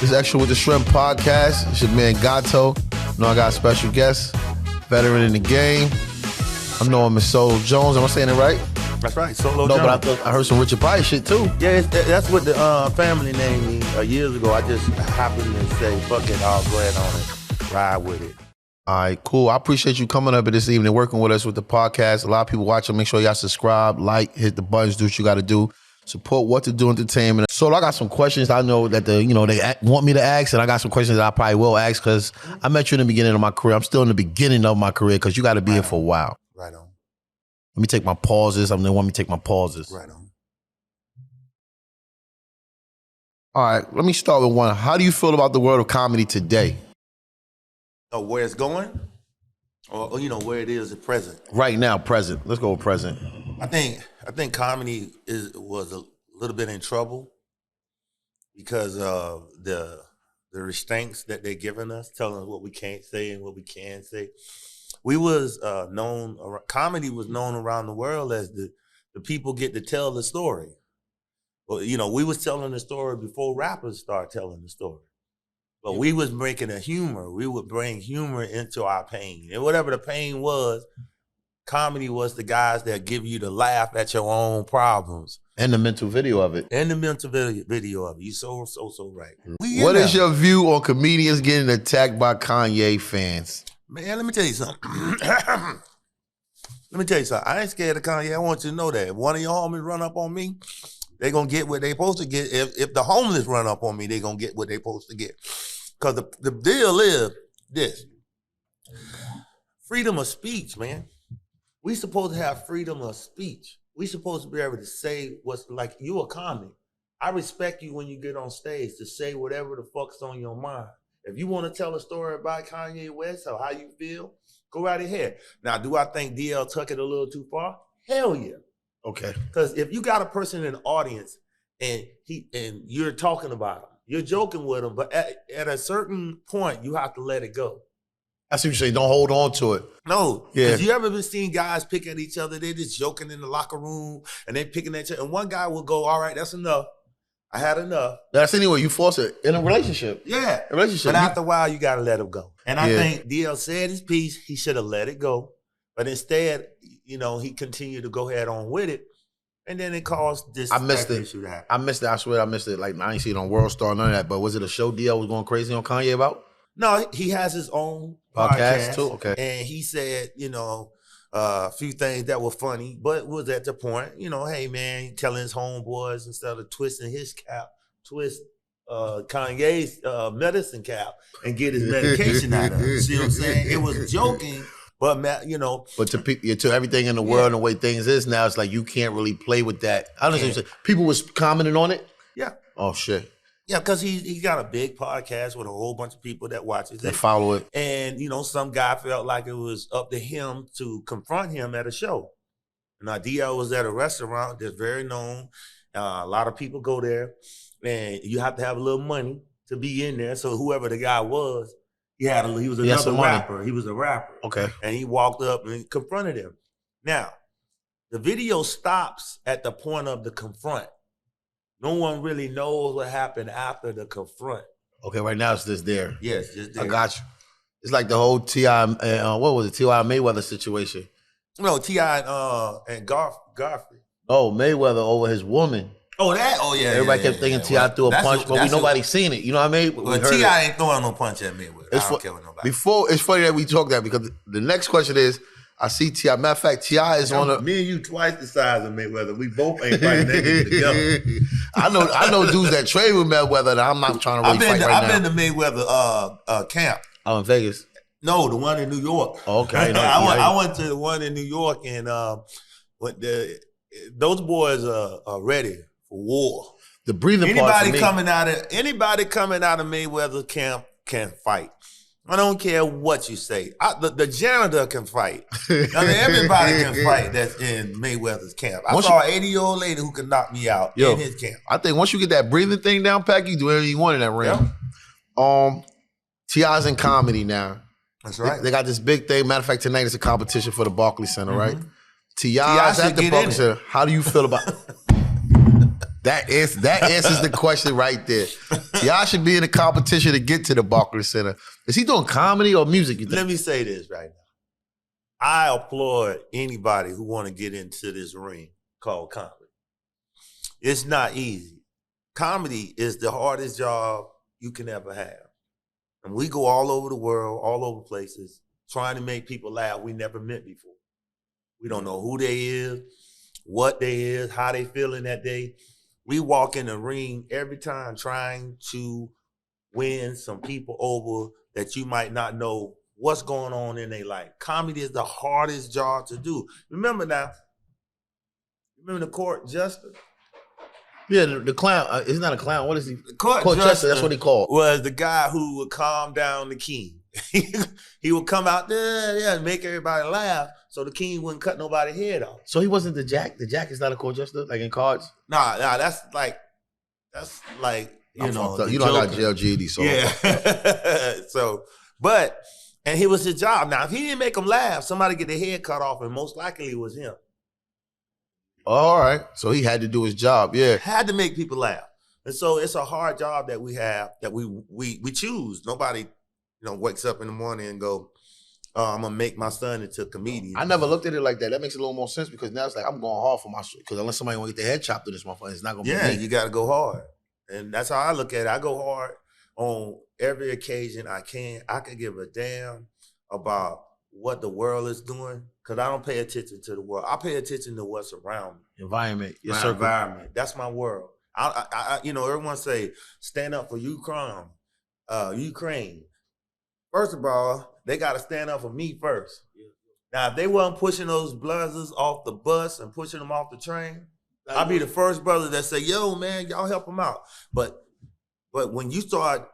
This Extra with the Shrimp podcast. It's your man Gato. You know I got a special guest, veteran in the game. I know him as Solo Jones. Am I saying it right? That's right, Solo No, Jones. but I heard some Richard Pryor shit too. Yeah, that's what the family named me years ago. I just happened to say, fuck it, I'll go ahead on it, ride with it. All right, cool. I appreciate you coming up this evening, working with us with the podcast. A lot of people watching. Make sure y'all subscribe, like, hit the buttons, do what you got to do. Support What to Do Entertainment. So I got some questions I know that they want me to ask, and I got some questions that I probably will ask because I met you in the beginning of my career. I'm still in the beginning of my career because you got to be here for a while. Right on. Let me take my pauses. They want me to take my pauses. Right on. All right, let me start with one. How do you feel about the world of comedy today? Oh, where it's going? Or where it is at present? Right now, present. Let's go with present. I think comedy was a little bit in trouble because of the restraints that they're giving us, telling us what we can't say and what we can say. We was comedy was known around the world as the people get to tell the story. Well, we was telling the story before rappers started telling the story. But we was making a humor. We would bring humor into our pain. And whatever the pain was, comedy was the guys that give you to laugh at your own problems. And the mental video of it. And the mental video of it. You so right. What is your view on comedians getting attacked by Kanye fans? Man, let me tell you something. I ain't scared of Kanye. I want you to know that. If one of your homies run up on me, they gonna get what they supposed to get. If the homeless run up on me, they gonna get what they supposed to get. Because the deal is this. Freedom of speech, man. We supposed to have freedom of speech. We supposed to be able to say what's like, you a comic. I respect you when you get on stage to say whatever the fuck's on your mind. If you want to tell a story about Kanye West or how you feel, go right ahead. Now, do I think DL took it a little too far? Hell yeah. Okay. Because if you got a person in the audience and you're talking about him, you're joking with him, but at a certain point, you have to let it go. I see what you're saying. Don't hold on to it. No. Yeah. Because you ever been seeing guys pick at each other? They're just joking in the locker room and they picking at each other. And one guy will go, all right, that's enough. I had enough. That's anyway. You force it in a relationship. Yeah. A relationship. But after a while, you got to let him go. And I think DL said his piece. He should have let it go. But instead, he continued to go ahead on with it. And then it caused this issue to happen. I missed it. I swear I missed it. Like, I ain't see it on World Star, none of that. But was it a show DL was going crazy on Kanye about? No, he has his own podcast too. Okay. And he said, a few things that were funny, but was at the point, hey man, telling his homeboys instead of twisting his cap, twist Kanye's medicine cap and get his medication out of it. See what I'm saying? It was joking. But but to everything in the world and the way things is now, it's like you can't really play with that. I don't know. People was commenting on it. Yeah. Oh shit. Yeah, because he got a big podcast with a whole bunch of people that watches it. That follow it. And some guy felt like it was up to him to confront him at a show. Now DL was at a restaurant that's very known. A lot of people go there, and you have to have a little money to be in there. So whoever the guy was. He was another rapper. He was a rapper. Okay. And he walked up and confronted him. Now, the video stops at the point of the confront. No one really knows what happened after the confront. Okay, right now it's just there. Yes, just there. I got you. It's like the whole T.I. What was it? T.I. Mayweather situation. No, T.I. and Godfrey. Oh, Mayweather over his woman. Oh, that? Oh, yeah. Everybody kept thinking T.I. threw a punch, but nobody seen it. You know what I mean? Well, T.I. ain't throwing no punch at Mayweather. I don't care what nobody. It's funny that we talk that because the next question is, I see T.I. Matter of fact, T.I. is on a... Me and you twice the size of Mayweather. We both ain't fighting that nigga together. I know dudes that trade with Mayweather that I'm not trying to really fight right now. I've been to Mayweather camp. Oh, in Vegas? No, the one in New York. Oh, okay. I went to the one in New York, and those boys are ready for war. The breathing part for me. Anybody coming out of Mayweather camp can fight. I don't care what you say. The janitor can fight. I mean, everybody can fight that's in Mayweather's camp. I saw an 80-year-old lady who could knock me out in his camp. I think once you get that breathing thing down, Pac, you do whatever you want in that ring. Yeah. T.I.'s in comedy now. That's right. They got this big thing. Matter of fact, tonight is a competition for the Barclays Center, right? T.I.'s at the Barclays Center. How do you feel about That answers the question right there. Y'all should be in a competition to get to the Barclays Center. Is he doing comedy or music, you think? Let me say this right now. I applaud anybody who want to get into this ring called comedy. It's not easy. Comedy is the hardest job you can ever have. And we go all over the world, all over places, trying to make people laugh we never met before. We don't know who they is, what they is, how they feeling that day. We walk in the ring every time trying to win some people over that you might not know what's going on in their life. Comedy is the hardest job to do. Remember the court jester? Yeah, the clown. He's not a clown. What is he? The court jester, that's what he called. Was the guy who would calm down the king. He would come out there, and make everybody laugh so the king wouldn't cut nobody's head off. So he wasn't the Jack? The Jack is not a court jester, like in cards? Nah, that's like you know. You know I got jail GD, so. Yeah. And he was his job. Now, if he didn't make them laugh, somebody get their head cut off, and most likely it was him. All right. So he had to do his job, yeah. Had to make people laugh. And so it's a hard job that we have, that we choose. Nobody, wakes up in the morning and go, I'm going to make my son into a comedian. I never looked at it like that. That makes a little more sense because now it's like I'm going hard for my shit. Because unless somebody want to get their head chopped in this motherfucker, it's not going to be me. You got to go hard. And that's how I look at it. I go hard on every occasion I can. I can give a damn about what the world is doing because I don't pay attention to the world. I pay attention to what's around me. Environment. My environment. That's my world. I everyone say, stand up for Ukraine. First of all, they got to stand up for me first. Yeah. Now, if they weren't pushing those brothers off the bus and pushing them off the train, I'd be the first brother that say, yo, man, y'all help them out. But when you start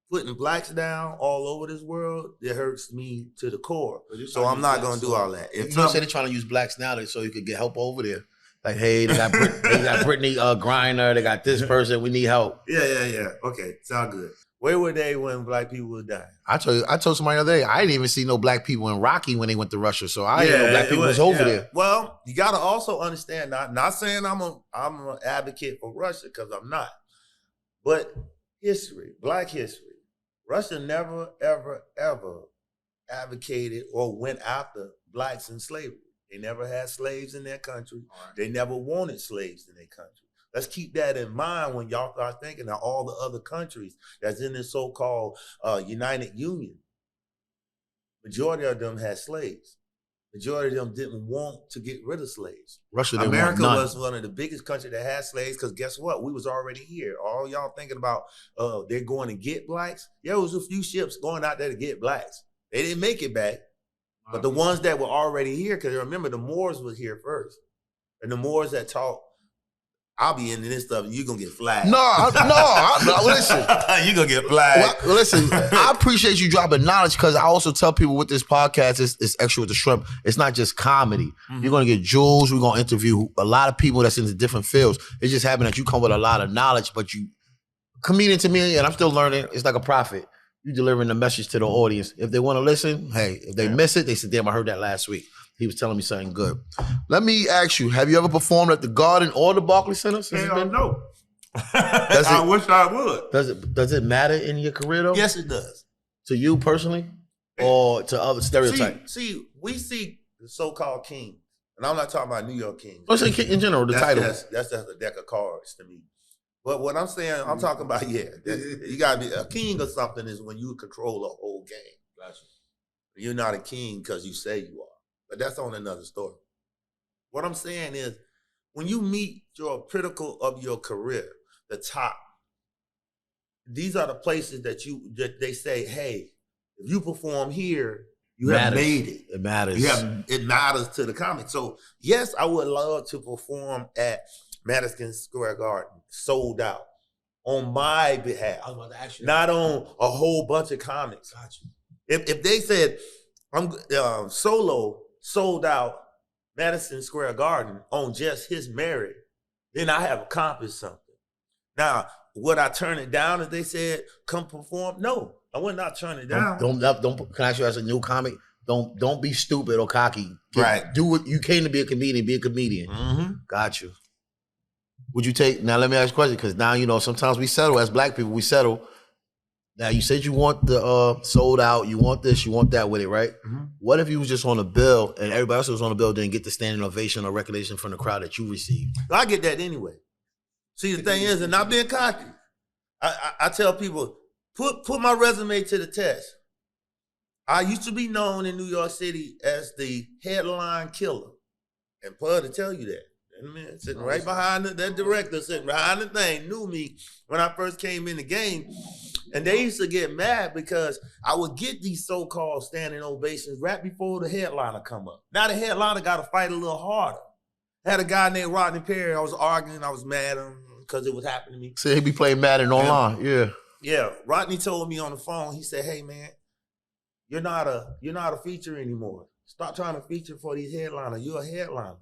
putting blacks down all over this world, it hurts me to the core. So I'm not going to do all that. If you say they're trying to use blacks now so you could get help over there. Like, hey, they got Brittany Griner, they got this person, we need help. Yeah. Okay, sound good. Where were they when black people were dying? I told somebody the other day, I didn't even see no black people in Rocky when they went to Russia, so I didn't know black people was over there. Well, you got to also understand, not saying I'm an advocate for Russia, because I'm not, but history, black history. Russia never, ever, ever advocated or went after blacks in slavery. They never had slaves in their country. Right. They never wanted slaves in their country. Let's keep that in mind when y'all start thinking of all the other countries that's in this so-called United Union. Majority of them had slaves. Majority of them didn't want to get rid of slaves. America was one of the biggest countries that had slaves because guess what? We was already here. All y'all thinking about they're going to get blacks. Yeah, it was a few ships going out there to get blacks. They didn't make it back. But the ones that were already here, because remember, the Moors were here first. And the Moors that taught, I'll be into this stuff, and you're going to get flagged. No, listen. You're going to get flagged. Well, listen, I appreciate you dropping knowledge because I also tell people with this podcast, it's extra with the shrimp. It's not just comedy. Mm-hmm. You're going to get jewels. We're going to interview a lot of people that's into different fields. It just happened that you come with a lot of knowledge, but comedian to me, and I'm still learning, it's like a prophet. You delivering the message to the audience. If they want to listen, hey, if they miss it, they said, damn, I heard that last week. He was telling me something good. Let me ask you, have you ever performed at the Garden or the Barclays Center? Hell no. I wish I would. Does it matter in your career though? Yes, it does. To you personally or to other stereotypes? See, we see the so-called kings, and I'm not talking about New York kings. I'm saying in general, the title. That's just a deck of cards to me. But what I'm saying, I'm talking about, you got to be a king or something is when you control a whole game. Gotcha. You're not a king because you say you are. But that's on another story. What I'm saying is, when you meet your pinnacle of your career, the top, these are the places that they say, hey, if you perform here, you have made it. It matters. It matters to the comic. So yes, I would love to perform at Madison Square Garden, sold out, on my behalf. I was about to ask you that. Not on a whole bunch of comics. Gotcha. If they said I'm solo sold out Madison Square Garden on just his merit, then I have accomplished something. Now, would I turn it down if they said come perform? No, I would not turn it down. Don't can I ask you as a new comic? Don't be stupid or cocky. Right. Do what you came to be a comedian. Be a comedian. Mm-hmm. Got you. Would you take, now let me ask you a question, because now, sometimes we settle, as black people, we settle. Now, you said you want the sold out, you want this, you want that with it, right? Mm-hmm. What if you was just on a bill and everybody else was on a bill didn't get the standing ovation or recognition from the crowd that you received? I get that anyway. See, the thing is, and not being cocky, I tell people, put my resume to the test. I used to be known in New York City as the headline killer. And Pud to tell you that. That man sitting right behind that director sitting behind the thing knew me when I first came in the game. And they used to get mad because I would get these so-called standing ovations right before the headliner come up. Now the headliner got to fight a little harder. I had a guy named Rodney Perry. I was arguing. I was mad at him because it was happening to me. So he'd be playing Madden online. Yeah. Yeah. Rodney told me on the phone, he said, hey, man, you're not a feature anymore. Stop trying to feature for these headliners. You're a headliner.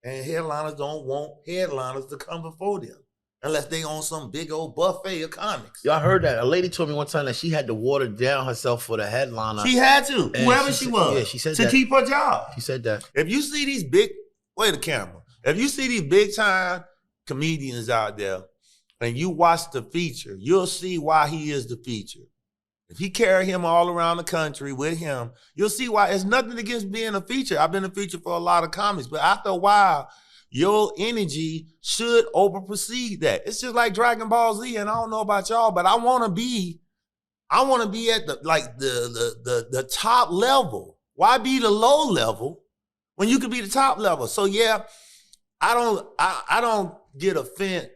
And headliners don't want headliners to come before them unless they own some big old buffet of comics. Y'all heard that. A lady told me one time that she had to water down herself for the headliner. She had to, whoever she was. Yeah, she said to that. keep her job. She said that. If you see these wait a camera. If you see these big time comedians out there and you watch the feature, you'll see why he is the feature. If he carry him all around the country with him, you'll see why. It's nothing against being a feature. I've been a feature for a lot of comics, but after a while, your energy should over-precede that. It's just like Dragon Ball Z, and I don't know about y'all, but I want to be at the top level. Why be the low level when you could be the top level? So yeah, I don't get offended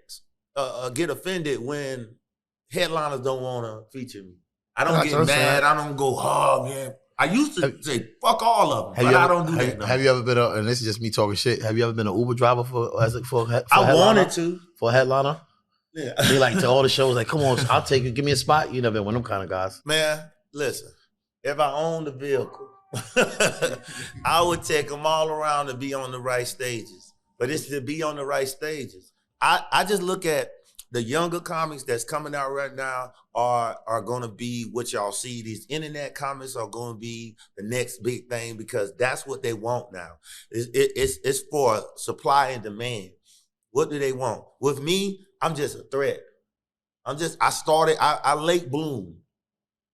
when headliners don't want to feature me. I don't get mad. I don't go, oh, man. I used to say, fuck all of them, but I don't do that. Have you ever been, and this is just me talking shit, have you ever been an Uber driver for I wanted to. For a headliner? Yeah. They like to all the shows, like, come on, I'll take you, give me a spot. You never been one of them kind of guys. Man, listen, if I owned a vehicle, I would take them all around to be on the right stages. But it's to be on the right stages. I just look at the younger comics that's coming out right now are going to be what y'all see. These internet comics are going to be the next big thing because that's what they want now. It's for supply and demand. What do they want? With me, I'm just a threat. I late bloom.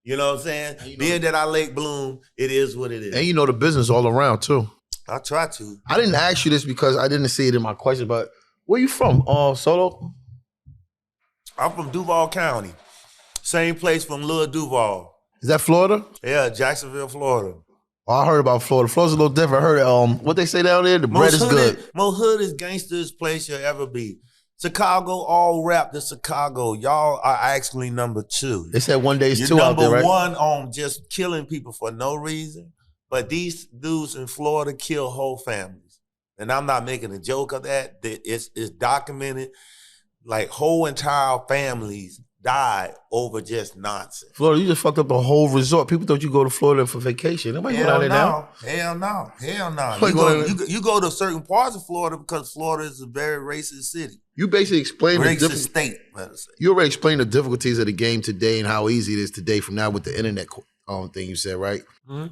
You know what I'm saying? Being that I late bloom, it is what it is. And you know the business all around too. I try to. I didn't ask you this because I didn't see it in my question, but where you from, Solo? I'm from Duval County. Same place from Lil Duval. Is that Florida? Yeah, Jacksonville, Florida. Oh, I heard about Florida. Florida's a little different. I heard what they say down there, the bread is good. Most hood is gangster's place you'll ever be. Chicago, all rap to Chicago. Y'all are actually number 2. They said one day it's 2 out there, right? Number 1 on just killing people for no reason. But these dudes in Florida kill whole families. And I'm not making a joke of that. It's documented. Like whole entire families died over just nonsense. Florida, you just fucked up the whole resort. People thought you go to Florida for vacation. Nobody go down there now. Hell no. You go to certain parts of Florida because Florida is a very racist city. You basically explained racist state, let us say. You already explained the difficulties of the game today and how easy it is today from now with the internet thing you said, right? Mm-hmm.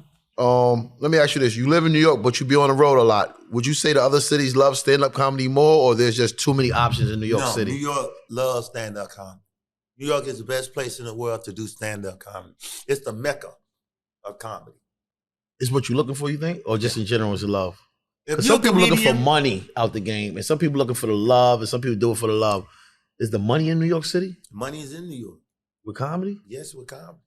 Let me ask you this. You live in New York, but you be on the road a lot. Would you say the other cities love stand-up comedy more, or there's just too many options in New York City? New York loves stand-up comedy. New York is the best place in the world to do stand-up comedy. It's the mecca of comedy. Is what you're looking for, you think? Or just in general is love? Because some people looking for money out the game, and some people looking for the love, and some people do it for the love. Is the money in New York City? Money is in New York. With comedy? Yes, with comedy.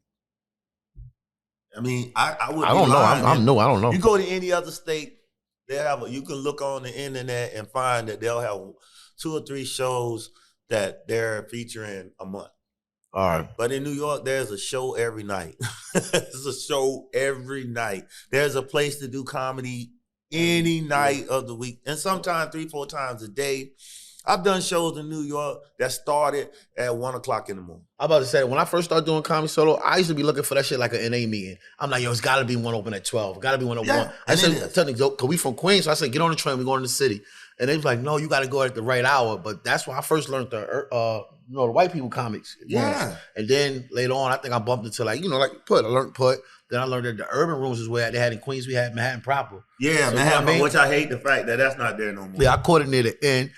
I mean, I don't know. I'm new. I don't know. You go to any other state, you can look on the internet and find that they'll have 2 or 3 shows that they're featuring a month. All right. But in New York, there's a show every night. There's a show every night. There's a place to do comedy any night of the week. And sometimes 3-4 times a day. I've done shows in New York that started at 1 o'clock in the morning. I'm about to say, when I first started doing Comedy Solo, I used to be looking for that shit like an NA meeting. I'm like, yo, it's got to be one open at 12. Got to be one open. Yeah, I said, tell me, because we from Queens, so I said, get on the train, we're going to the city. And they was like, no, you got to go at the right hour. But that's when I first learned the white people comics. Yeah. And then later on, I think I bumped into I learned Put. Then I learned that the urban rooms is where they had in Queens. We had Manhattan proper. Yeah, So, Manhattan, you know what I mean? which I hate the fact that that's not there no more. Yeah, I caught it near the end,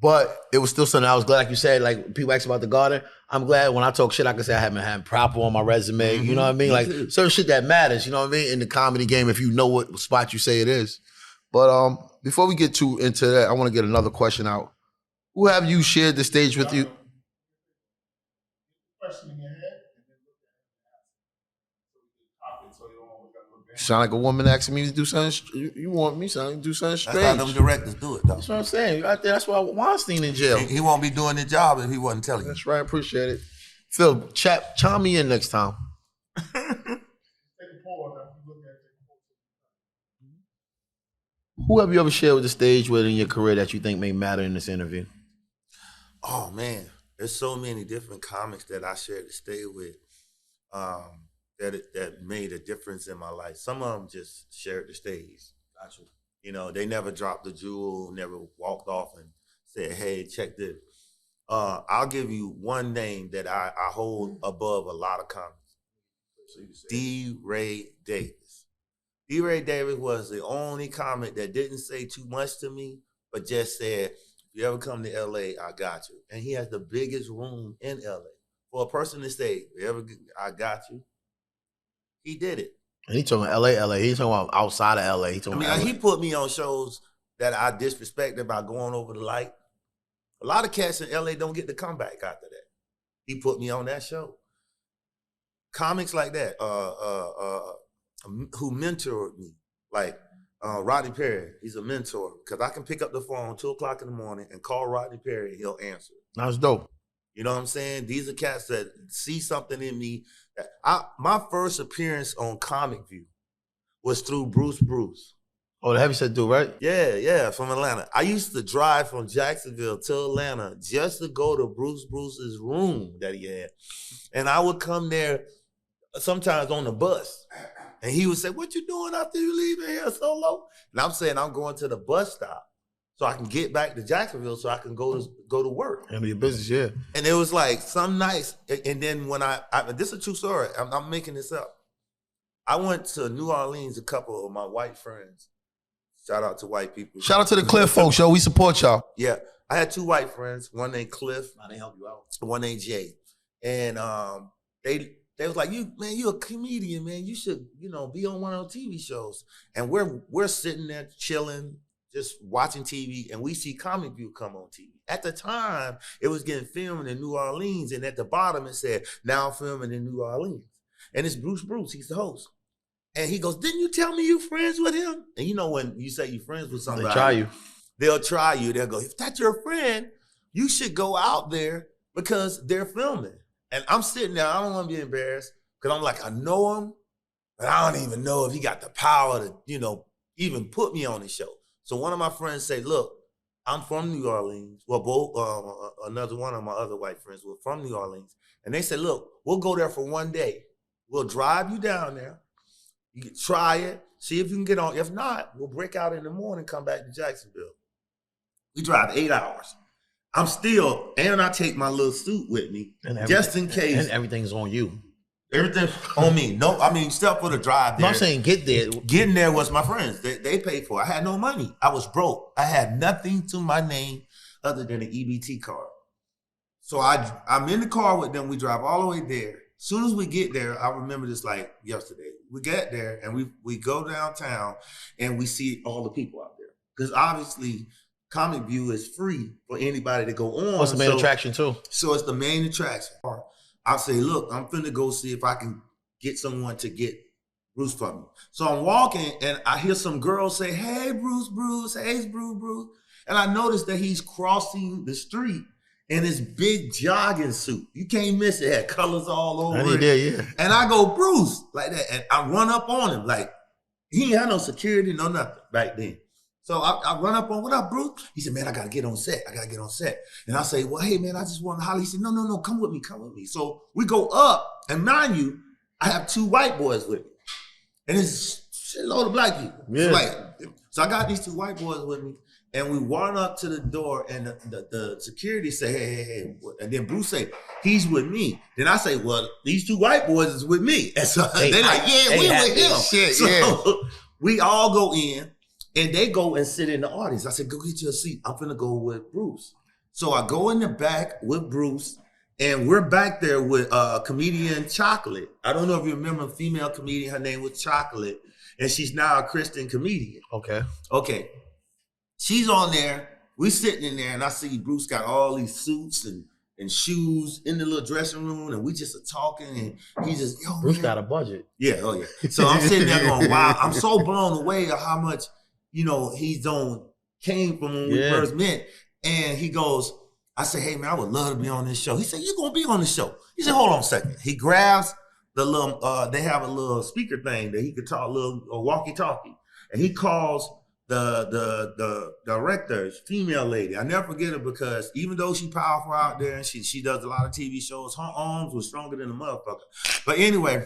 but it was still something I was glad. Like you said, like people ask about the garden. I'm glad when I talk shit, I can say I had Manhattan proper on my resume. You know what I mean? Like certain shit that matters. You know what I mean? In the comedy game, if you know what spot you say it is. But before we get too into that, I want to get another question out. Who have you shared the stage with you? Question in your head, and then look at it, so you don't always gotta look You sound like a woman asking me to do something. You want me to do something strange. That's how them directors do it, though. That's what I'm saying. Right there, that's why Weinstein in jail. He won't be doing the job if he wasn't telling you. That's right. Appreciate it. Phil, chime me in next time. Take a pause after you look at it. Who have you ever shared with the stage with in your career that you think may matter in this interview? Oh, man. There's so many different comics that I shared the stage with that made a difference in my life. Some of them just shared the stage. Gotcha. You know, they never dropped the jewel, never walked off and said, hey, check this. I'll give you one name that I hold above a lot of comics. D. Ray Davis. D. Ray Davis was the only comic that didn't say too much to me, but just said, if you ever come to LA, I got you. And he has the biggest room in LA. For a person to say, I got you, he did it. And he talking LA. He's talking about outside of LA. He put me on shows that I disrespected by going over the light. A lot of cats in LA don't get the comeback after that. He put me on that show. Comics like that, who mentored me, like Rodney Perry. He's a mentor because I can pick up the phone 2:00 in the morning and call Rodney Perry. He'll answer. That's dope. You know what I'm saying? These are cats that see something in me. My first appearance on Comic View was through Bruce. Oh, the heavyset dude, right? Yeah, from Atlanta. I used to drive from Jacksonville to Atlanta just to go to Bruce's room that he had. And I would come there sometimes on the bus. And he would say, what you doing after you leaving here solo? And I'm saying I'm going to the bus stop so I can get back to Jacksonville so I can go to work. Handle your business, yeah. And it was like some nights. And then when this is a true story. I'm making this up. I went to New Orleans, a couple of my white friends. Shout out to white people. Shout out to the Cliff folks, yo. We support y'all. Yeah. I had two white friends, one named Cliff. They help you out. One named Jay. And they was like, you're a comedian, man. You should, be on one of those TV shows. And we're sitting there chilling, just watching TV, and we see Comic View come on TV. At the time, it was getting filmed in New Orleans, and at the bottom it said, now filming in New Orleans. And it's Bruce, he's the host. And he goes, didn't you tell me you friends with him? And when you say you're friends with somebody, They try you. They'll try you. They'll go, if that's your friend, you should go out there because they're filming. And I'm sitting there, I don't want to be embarrassed because I'm like, I know him, but I don't even know if he got the power to, even put me on the show. So one of my friends say, look, I'm from New Orleans. Well, both, another one of my other white friends were from New Orleans. And they said, look, we'll go there for one day. We'll drive you down there. You can try it, see if you can get on. If not, we'll break out in the morning, come back to Jacksonville. We drive 8 hours. And I take my little suit with me just in case. And everything's on you. Everything's on me. No, except for the drive there. No, I'm saying get there. Getting there was my friends. They paid for it. I had no money. I was broke. I had nothing to my name other than an EBT card. So I'm in the car with them. We drive all the way there. As soon as we get there, I remember this like yesterday. We get there and we go downtown and we see all the people out there. Because obviously, Comic View is free for anybody to go on. What's the main attraction too? So it's the main attraction. I'll say, look, I'm finna go see if I can get someone to get Bruce for me. So I'm walking and I hear some girls say, hey, Bruce, hey, Bruce. And I notice that he's crossing the street in his big jogging suit. You can't miss it. It had colors all over it. Yeah. And I go, Bruce, like that. And I run up on him. Like, he ain't had no security, no nothing back then. So I run up on, what up, Bruce? He said, man, I got to get on set. And I say, well, hey, man, I just want to holler. He said, no, come with me. So we go up. And mind you, I have two white boys with me. And it's a shitload of black people. Yeah. So I got these two white boys with me. And we run up to the door, and the security say, hey. And then Bruce say, he's with me. Then I say, well, these 2 white boys is with me. And so they're like, yeah, we with him. Shit, so we all go in, and they go and sit in the audience. I said, go get your seat. I'm finna go with Bruce. So I go in the back with Bruce, and we're back there with comedian Chocolate. I don't know if you remember a female comedian. Her name was Chocolate, and she's now a Christian comedian. Okay. She's on there. We sitting in there, and I see Bruce got all these suits and shoes in the little dressing room, and we just are talking, and he just, yo, Bruce man. got a budget. Yeah, oh yeah. So I'm sitting there going, wow, I'm so blown away of how much, he's came from when we first met. And he goes, I said, hey man, I would love to be on this show. He said, you're gonna be on the show. He said, hold on a second. He grabs the little, they have a little speaker thing that he could talk, a walkie-talkie, and he calls the director, female lady. I never forget her because even though she's powerful out there and she does a lot of TV shows, her arms were stronger than a motherfucker. But anyway,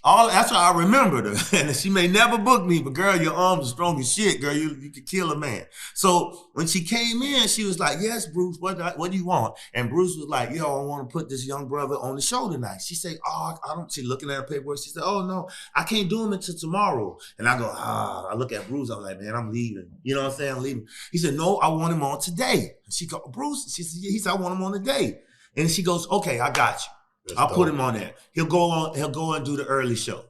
that's how I remembered her. And she may never book me, but girl, your arms are strong as shit, girl. You could kill a man. So when she came in, she was like, yes, Bruce, what do you want? And Bruce was like, yo, I want to put this young brother on the show tonight. She said, oh, I don't, she looking at her paperwork. She said, oh no, I can't do him until tomorrow. And I go, I look at Bruce, I'm like, man, I'm leaving. You know what I'm saying? I'm leaving. He said, no, I want him on today. And she go, Bruce, he said, I want him on today. And she goes, okay, I got you. I'll put him on there. He'll go and do the early show.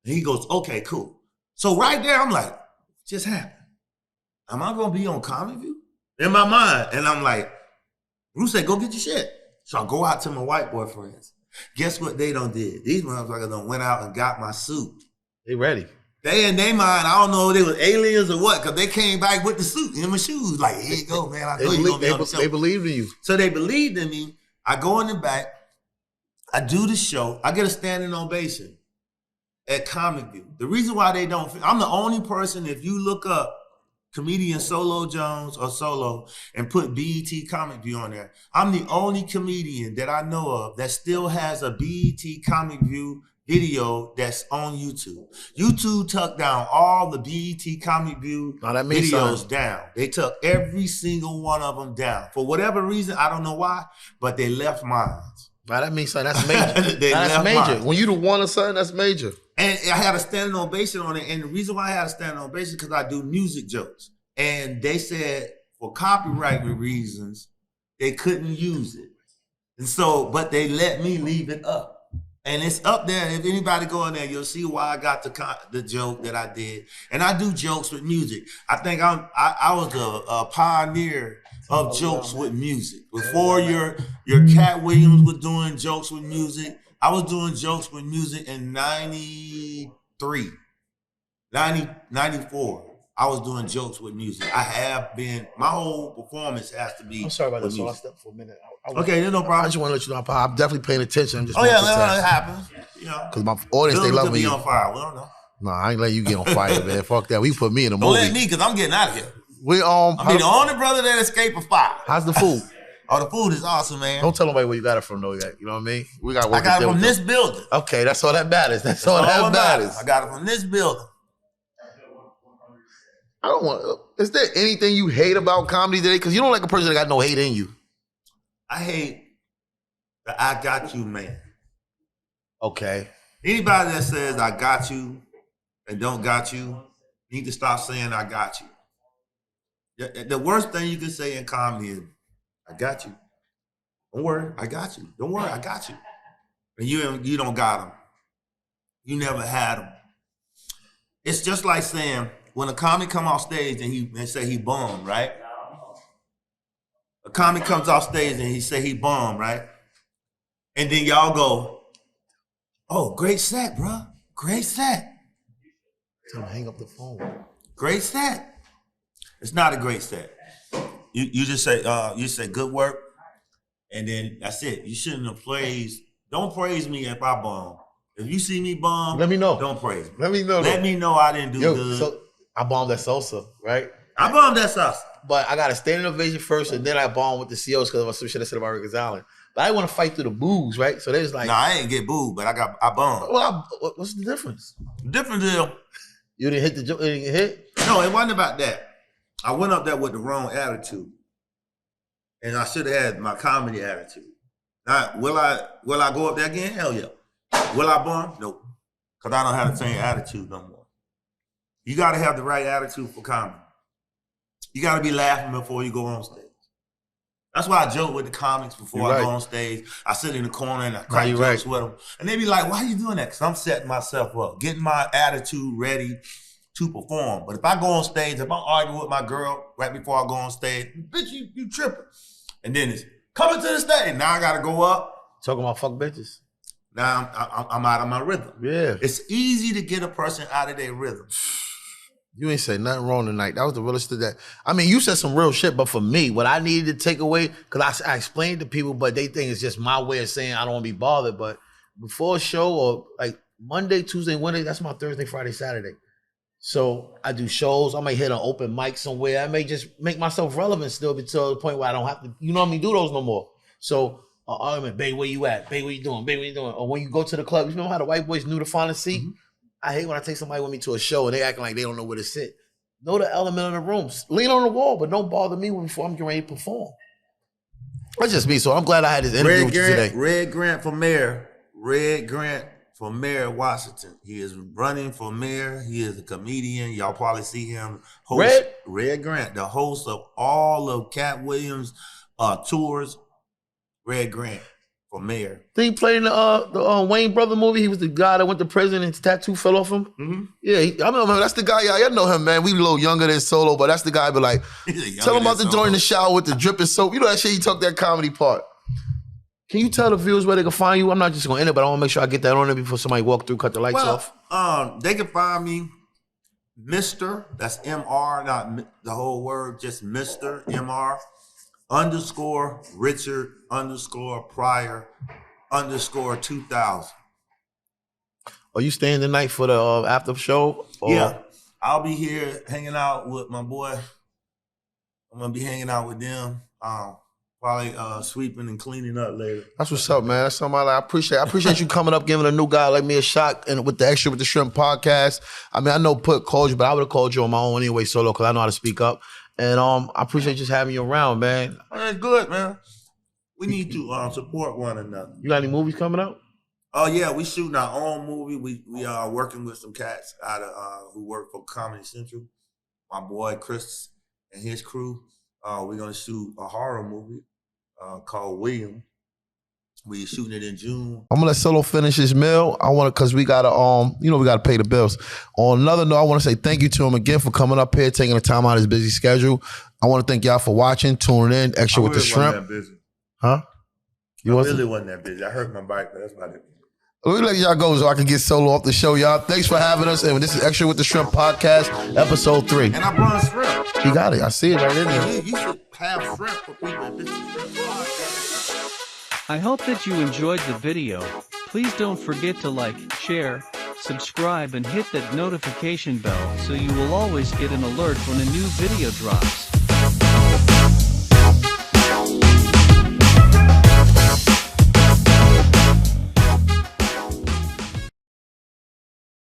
And he goes, okay, cool. So right there, I'm like, what just happened? Am I gonna be on Comic View? In my mind. And I'm like, Bruce said, go get your shit. So I go out to my white boy friends. Guess what they done did? These motherfuckers done went out and got my suit. They ready. They in their mind, I don't know if they was aliens or what, because they came back with the suit and my shoes. Like, here you go, man. I know you're gonna be on the show. They believed in you. So they believed in me. I go in the back. I do the show. I get a standing ovation at Comic View. The reason why they don't, I'm the only person, if you look up comedian Solo Jones or Solo and put BET Comic View on there, I'm the only comedian that I know of that still has a BET Comic View video that's on YouTube. YouTube took down all the BET Comic View videos down. They took every single one of them down. For whatever reason, I don't know why, but they left mine. Now that means something. That's major. That's major. When you the one of something, that's major. And I had a standing ovation on it. And the reason why I had a standing ovation is because I do music jokes. And they said for copyright reasons, they couldn't use it. And so, but they let me leave it up. And it's up there. If anybody go in there, you'll see why I got the joke that I did. And I do jokes with music. I think I was a pioneer of jokes with music. Before your Cat Williams was doing jokes with music, I was doing jokes with music in 93, 94. I was doing jokes with music. I have been, my whole performance has to be. I'm sorry about this. So I stepped for a minute. Okay, there's no problem. I just want to let you know, I'm definitely paying attention. I'm just it happens. You know, because my audience, they love me. On fire. We don't know. No, I ain't letting you get on fire, man. Fuck that. We put me in a movie. Don't let me, because I'm getting out of here. I'm the only brother that escaped a fire. How's the food? Oh, the food is awesome, man. Don't tell nobody where you got it from, though. You know what I mean? We got work. I got it from this building. Okay, that's all that matters. That's all that matters. I got it from this building. I don't want. Is there anything you hate about comedy today? Because you don't like a person that got no hate in you. I hate the I got you, man. Okay. Anybody that says I got you and don't got you need to stop saying I got you. The worst thing you can say in comedy is I got you. Don't worry, I got you. Don't worry, I got you. And you don't got them. You never had them. It's just like saying when a comic come off stage and say he bummed, right? A comic comes off stage and he say he bummed, right? And then y'all go, oh, great set, bro. Great set. Tell him to hang up the phone. Great set. It's not a great set. You just say good work, and then that's it. You shouldn't have praised. Don't praise me if I bum. If you see me bum, let me know. Don't praise me. Let me know. Let me know I didn't do good. So I bombed at Sosa, right? I bombed at Sosa. But I got a standing ovation first, and then I bombed with the COs because of some shit I said about Rick Allen. But I didn't want to fight through the boos, right? So they was like, no, I ain't get booed, but I bombed. Well, what's the difference? The difference is you didn't hit the joke. You didn't get hit. No, it wasn't about that. I went up there with the wrong attitude, and I should have had my comedy attitude. Now, will I go up there again? Hell yeah. Will I bomb? Nope. Because I don't have the same attitude no more. You got to have the right attitude for comedy. You got to be laughing before you go on stage. That's why I joke with the comics before I go on stage. I sit in the corner and I crack jokes with them. And they be like, why are you doing that? Because I'm setting myself up, getting my attitude ready to perform. But if I go on stage, if I'm arguing with my girl right before I go on stage, bitch, you tripping. And then it's coming to the stage. Now I got to go up. Talking about fuck bitches. Now I'm out of my rhythm. Yeah. It's easy to get a person out of their rhythm. You ain't say nothing wrong tonight. That was the realest of that. I mean, you said some real shit, but for me, what I needed to take away, because I explained to people, but they think it's just my way of saying I don't want to be bothered. But before a show, or like Monday, Tuesday, Wednesday, that's my Thursday, Friday, Saturday. So I do shows. I may hit an open mic somewhere. I may just make myself relevant still until the point where I don't have to, you know what I mean, do those no more. So argument, babe, where you at? Babe, what you doing? Babe, what you doing? Or when you go to the club, you know how the white boys knew to find a seat? Mm-hmm. I hate when I take somebody with me to a show and they acting like they don't know where to sit. Know the element of the room. Lean on the wall, but don't bother me before I'm getting ready to perform. That's just me. So I'm glad I had this interview with you today. Red Grant for mayor. Red Grant for mayor of Washington. He is running for mayor. He is a comedian. Y'all probably see him. Red Grant, the host of all of Cat Williams' tours. Red Grant for mayor. Did he play in the Wayne Brother movie? He was the guy that went to prison and his tattoo fell off him? Mm-hmm. Yeah, I remember him. That's the guy. Y'all know him, man. We a little younger than Solo, but that's the guy. But like, tell him about the joint in the shower with the dripping soap. You know that shit, he took that comedy part. Can you tell the viewers where they can find you? I'm not just going to end it, but I want to make sure I get that on there before somebody walk through, cut the lights off. They can find me, Mr. That's M-R, not the whole word, just Mr. M-R. _ Richard _ Pryor _ 2000. Are you staying tonight for the after show? Or? Yeah, I'll be here hanging out with my boy. I'm gonna be hanging out with them. Probably sweeping and cleaning up later. That's what's up, man. That's something I appreciate you coming up, giving a new guy like me a shot, and with the Extra with the Shrimp podcast. I mean, I know Put called you, but I would have called you on my own anyway, Solo, because I know how to speak up. And I appreciate just having you around, man. That's good, man. We need to support one another. You got any movies coming out? Oh yeah, we shooting our own movie. We are working with some cats out of who work for Comedy Central. My boy Chris and his crew. We're gonna shoot a horror movie called William. We shooting it in June. I'm gonna let Solo finish his meal. I want to, cause we gotta we gotta pay the bills. On another note, I want to say thank you to him again for coming up here, taking the time out of his busy schedule. I want to thank y'all for watching, tuning in. Extra with the Shrimp. Wasn't that busy. Huh? You really wasn't that busy. I hurt my bike, but that's about it. Let me let y'all go so I can get Solo off the show, y'all. Thanks for having us. And this is Extra with the Shrimp podcast, episode 3. And I brought shrimp. You got it. I see it right in there. You should have shrimp for people. This is Shrimp podcast. I hope that you enjoyed the video. Please don't forget to like, share, subscribe and hit that notification bell so you will always get an alert when a new video drops.